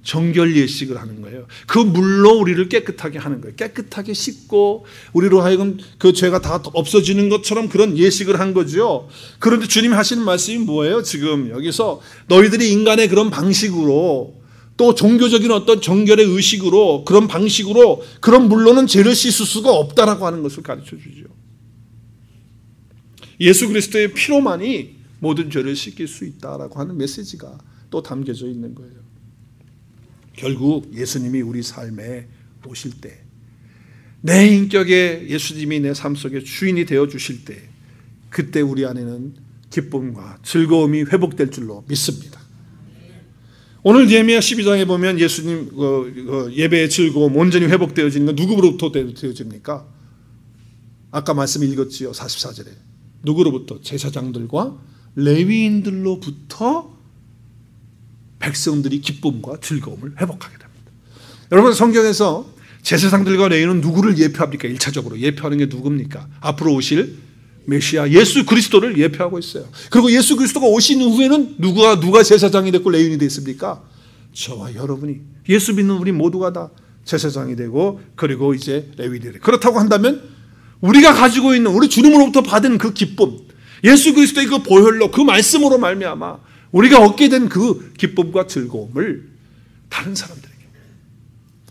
Speaker 1: 정결 예식을 하는 거예요. 그 물로 우리를 깨끗하게 하는 거예요. 깨끗하게 씻고 우리로 하여금 그 죄가 다 없어지는 것처럼 그런 예식을 한 거죠. 그런데 주님이 하시는 말씀이 뭐예요? 지금 여기서 너희들이 인간의 그런 방식으로 또 종교적인 어떤 정결의 의식으로 그런 방식으로 그런 물로는 죄를 씻을 수가 없다라고 하는 것을 가르쳐 주죠. 예수 그리스도의 피로만이 모든 죄를 씻길 수 있다라고 하는 메시지가 또 담겨져 있는 거예요. 결국 예수님이 우리 삶에 오실 때, 내 인격에 예수님이 내 삶 속에 주인이 되어 주실 때, 그때 우리 안에는 기쁨과 즐거움이 회복될 줄로 믿습니다. 오늘 예레미야 12장에 보면 예수님 예배의 즐거움 온전히 회복되어지는 건 누구로부터 되어집니까? 아까 말씀 읽었지요. 44절에 누구로부터? 제사장들과 레위인들로부터 백성들이 기쁨과 즐거움을 회복하게 됩니다. 여러분, 성경에서 제사장들과 레위인은 누구를 예표합니까? 1차적으로 예표하는 게 누굽니까? 앞으로 오실 메시아 예수 그리스도를 예표하고 있어요. 그리고 예수 그리스도가 오신 후에는 누가 제사장이 됐고 레위인이 됐습니까? 저와 여러분이, 예수 믿는 우리 모두가 다 제사장이 되고 그리고 이제 레위인이 되고, 그렇다고 한다면 우리가 가지고 있는 우리 주님으로부터 받은 그 기쁨, 예수 그리스도의 그 보혈로 그 말씀으로 말미암아 우리가 얻게 된 그 기쁨과 즐거움을 다른 사람들에게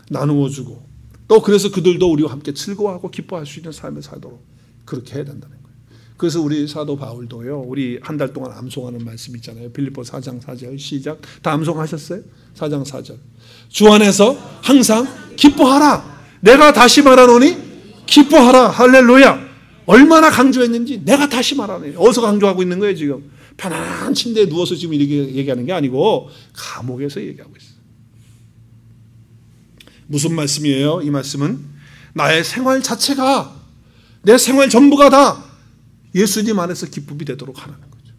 Speaker 1: 나누어 주고, 또 그래서 그들도 우리와 함께 즐거워하고 기뻐할 수 있는 삶을 살도록 그렇게 해야 된다는 거예요. 그래서 우리 사도 바울도요, 우리 한 달 동안 암송하는 말씀 있잖아요. 빌립보 4장 4절 시작. 다 암송하셨어요? 4장 4절. 주 안에서 항상 기뻐하라. 내가 다시 말하노니 기뻐하라. 할렐루야. 얼마나 강조했는지 내가 다시 말하네. 어디서 강조하고 있는 거예요 지금? 편안한 침대에 누워서 지금 이렇게 얘기하는 게 아니고 감옥에서 얘기하고 있어요. 무슨 말씀이에요? 이 말씀은 나의 생활 자체가, 내 생활 전부가 다 예수님 안에서 기쁨이 되도록 하라는 거죠.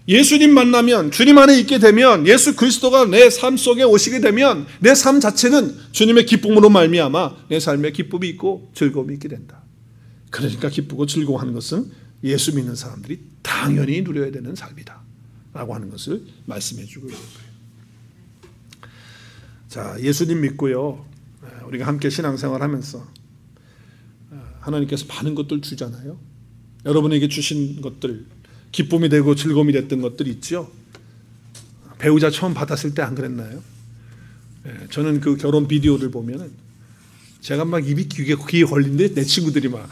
Speaker 1: 예수님 만나면, 주님 안에 있게 되면, 예수 그리스도가 내 삶 속에 오시게 되면 내 삶 자체는 주님의 기쁨으로 말미암아 내 삶에 기쁨이 있고 즐거움이 있게 된다. 그러니까 기쁘고 즐거워하는 것은 예수 믿는 사람들이 당연히 누려야 되는 삶이다 라고 하는 것을 말씀해 주고 있는 거예요. 자, 예수님 믿고요, 우리가 함께 신앙생활 하면서 하나님께서 많은 것들 주잖아요. 여러분에게 주신 것들, 기쁨이 되고 즐거움이 됐던 것들이 있죠. 배우자 처음 받았을 때 안 그랬나요? 저는 그 결혼 비디오를 보면은 제가 막 입이 귀에 걸린데 내 친구들이 막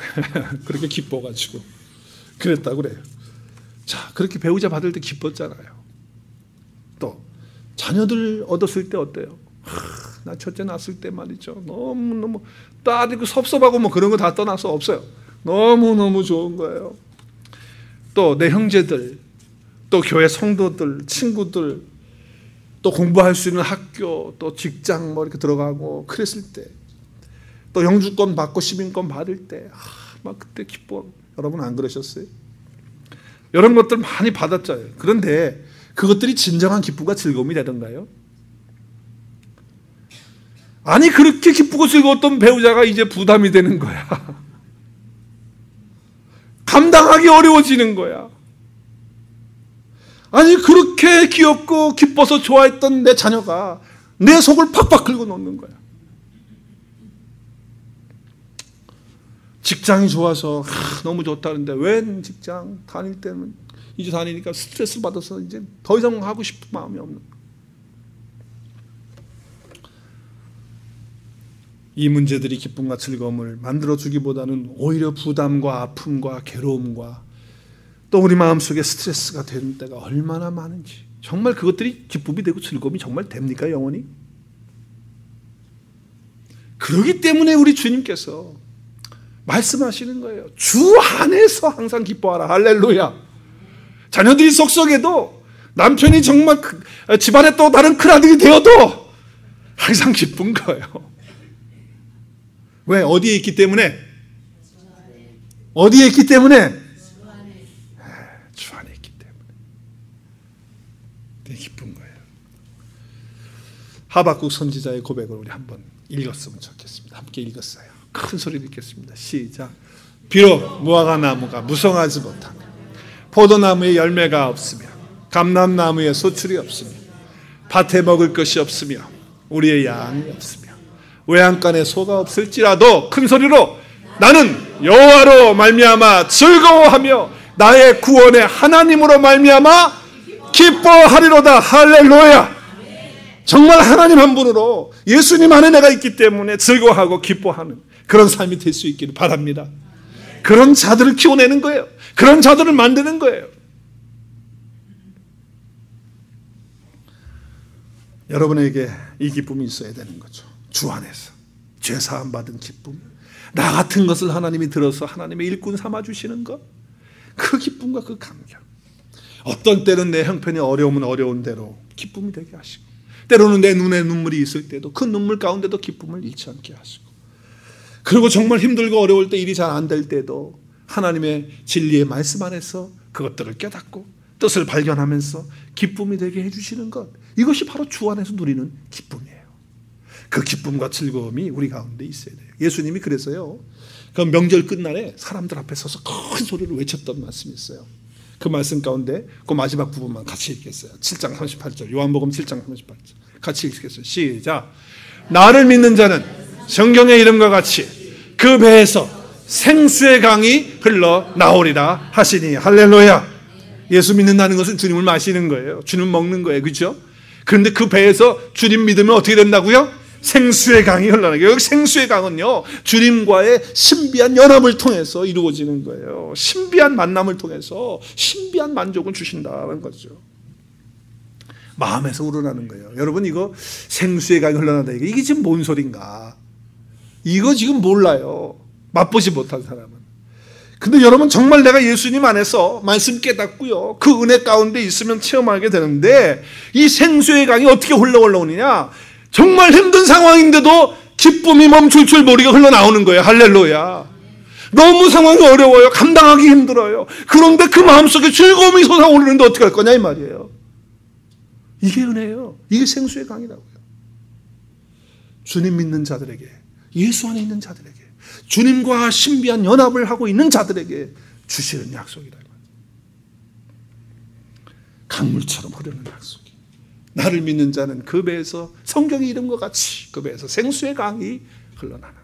Speaker 1: 그렇게 기뻐가지고 그랬다고 그래요. 자, 그렇게 배우자 받을 때 기뻤잖아요. 또 자녀들 얻었을 때 어때요? 나 첫째 낳았을 때 말이죠, 너무 따지고 섭섭하고 뭐 그런 거 다 떠나서 없어요. 너무 좋은 거예요. 또 내 형제들, 또 교회 성도들, 친구들, 또 공부할 수 있는 학교, 또 직장 뭐 이렇게 들어가고 그랬을 때, 또 영주권 받고 시민권 받을 때 막 그때 기뻐. 여러분 안 그러셨어요? 이런 것들 많이 받았잖아요. 그런데 그것들이 진정한 기쁨과 즐거움이 되던가요? 아니, 그렇게 기쁘고 즐거웠던 배우자가 이제 부담이 되는 거야. 감당하기 어려워지는 거야. 아니, 그렇게 귀엽고 기뻐서 좋아했던 내 자녀가 내 속을 팍팍 긁어 놓는 거야. 직장이 좋아서 너무 좋다는데 웬 직장 다닐 때는 이제 다니니까 스트레스 받아서 이제 더 이상 하고 싶은 마음이 없는 거야. 이 문제들이 기쁨과 즐거움을 만들어주기보다는 오히려 부담과 아픔과 괴로움과 또 우리 마음속에 스트레스가 되는 때가 얼마나 많은지, 정말 그것들이 기쁨이 되고 즐거움이 정말 됩니까, 영원히? 그렇기 때문에 우리 주님께서 말씀하시는 거예요. 주 안에서 항상 기뻐하라. 할렐루야. 자녀들이 속썩여도, 남편이 정말 집안에 또 다른 큰아들이 되어도 항상 기쁜 거예요. 왜? 어디에 있기 때문에? 어디에 있기 때문에? 주 안에 있기 때문에. 되게 기쁜 거예요. 하박국 선지자의 고백을 우리 한번 읽었으면 좋겠습니다. 함께 읽었어요. 큰 소리로 읽겠습니다. 시작. 비록 무화과 나무가 무성하지 못하며 포도나무에 열매가 없으며 감람나무에 소출이 없으며 밭에 먹을 것이 없으며 우리의 양이 없으며 외양간에 소가 없을지라도 큰 소리로 나는 여호와로 말미암아 즐거워하며 나의 구원의 하나님으로 말미암아 기뻐하리로다. 할렐루야. 정말 하나님 한 분으로 예수님 안에 내가 있기 때문에 즐거워하고 기뻐하는 그런 삶이 될 수 있기를 바랍니다. 그런 자들을 키워내는 거예요. 그런 자들을 만드는 거예요. 여러분에게 이 기쁨이 있어야 되는 거죠. 주 안에서 죄 사함 받은 기쁨, 나 같은 것을 하나님이 들어서 하나님의 일꾼 삼아 주시는 것, 그 기쁨과 그 감격. 어떤 때는 내 형편이 어려우면 어려운 대로 기쁨이 되게 하시고, 때로는 내 눈에 눈물이 있을 때도 그 눈물 가운데도 기쁨을 잃지 않게 하시고, 그리고 정말 힘들고 어려울 때 일이 잘 안 될 때도 하나님의 진리의 말씀 안에서 그것들을 깨닫고 뜻을 발견하면서 기쁨이 되게 해주시는 것, 이것이 바로 주 안에서 누리는 기쁨이에요. 그 기쁨과 즐거움이 우리 가운데 있어야 돼요. 예수님이 그래서요, 그 명절 끝날에 사람들 앞에 서서 큰 소리로 외쳤던 말씀이 있어요. 그 말씀 가운데 그 마지막 부분만 같이 읽겠어요. 7장 38절, 요한복음 7장 38절 같이 읽겠어요. 시작. 나를 믿는 자는 성경의 이름과 같이 그 배에서 생수의 강이 흘러나오리라 하시니. 할렐루야. 예수 믿는다는 것은 주님을 마시는 거예요. 주님 먹는 거예요. 그렇죠? 그런데 그 배에서 주님 믿으면 어떻게 된다고요? 생수의 강이 흘러나요. 여기 생수의 강은요, 주님과의 신비한 연합을 통해서 이루어지는 거예요. 신비한 만남을 통해서 신비한 만족을 주신다는 거죠. 마음에서 우러나는 거예요. 여러분, 이거 생수의 강이 흘러난다, 이게 지금 뭔 소린가? 이거 지금 몰라요. 맛보지 못한 사람은. 근데 여러분, 정말 내가 예수님 안에서 말씀 깨닫고요, 그 은혜 가운데 있으면 체험하게 되는데, 이 생수의 강이 어떻게 흘러오느냐? 정말 힘든 상황인데도 기쁨이 멈출 줄 모르게 흘러나오는 거예요. 할렐루야. 너무 상황이 어려워요. 감당하기 힘들어요. 그런데 그 마음속에 즐거움이 솟아오르는데 어떻게 할 거냐 이 말이에요. 이게 은혜예요. 이게 생수의 강이라고요. 주님 믿는 자들에게, 예수 안에 있는 자들에게, 주님과 신비한 연합을 하고 있는 자들에게 주시는 약속이다. 강물처럼 흐르는 약속이. 나를 믿는 자는 그 배에서, 성경의 이름과 같이 그 배에서 생수의 강이 흘러나는.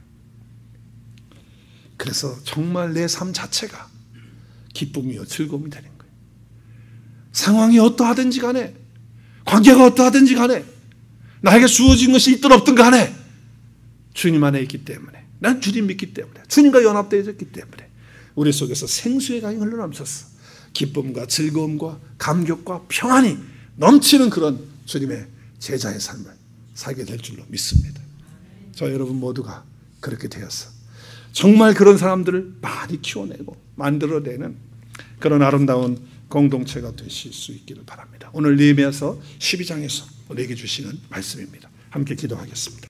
Speaker 1: 그래서 정말 내 삶 자체가 기쁨이요 즐거움이 되는 거예요. 상황이 어떠하든지 간에, 관계가 어떠하든지 간에, 나에게 주어진 것이 있든 없든 간에 주님 안에 있기 때문에, 난 주님 믿기 때문에, 주님과 연합되어 있기 때문에 우리 속에서 생수의 강이 흘러넘쳐서 기쁨과 즐거움과 감격과 평안이 넘치는 그런 주님의 제자의 삶을 살게 될 줄로 믿습니다. 저 여러분 모두가 그렇게 되어서 정말 그런 사람들을 많이 키워내고 만들어내는 그런 아름다운 공동체가 되실 수 있기를 바랍니다. 오늘 느헤미야서 12장에서 우리에게 주시는 말씀입니다. 함께 기도하겠습니다.